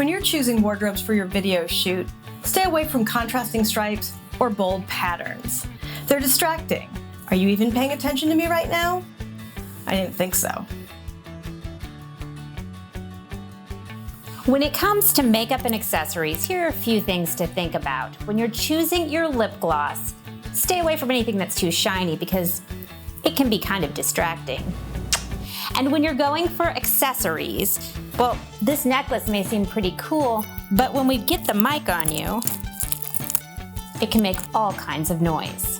When you're choosing wardrobes for your video shoot, stay away from contrasting stripes or bold patterns. They're distracting. Are you even paying attention to me right now? I didn't think so. When it comes to makeup and accessories, here are a few things to think about. When you're choosing your lip gloss, stay away from anything that's too shiny because it can be kind of distracting. And when you're going for accessories, well, this necklace may seem pretty cool, but when we get the mic on you, it can make all kinds of noise.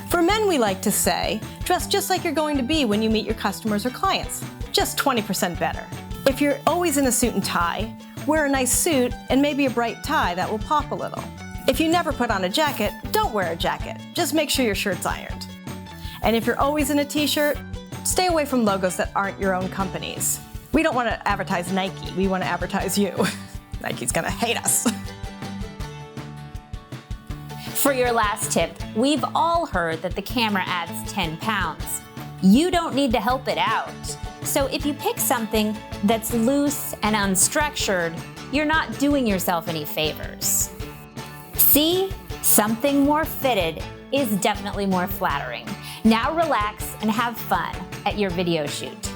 For men, we like to say, dress just like you're going to be when you meet your customers or clients, just 20% better. If you're always in a suit and tie, wear a nice suit and maybe a bright tie that will pop a little. If you never put on a jacket, don't wear a jacket. Just make sure your shirt's ironed. And if you're always in a t-shirt, stay away from logos that aren't your own company's. We don't want to advertise Nike, we want to advertise you. Nike's gonna hate us. For your last tip, we've all heard that the camera adds 10 pounds. You don't need to help it out. So if you pick something that's loose and unstructured, you're not doing yourself any favors. See? Something more fitted is definitely more flattering. Now relax and have fun at your video shoot.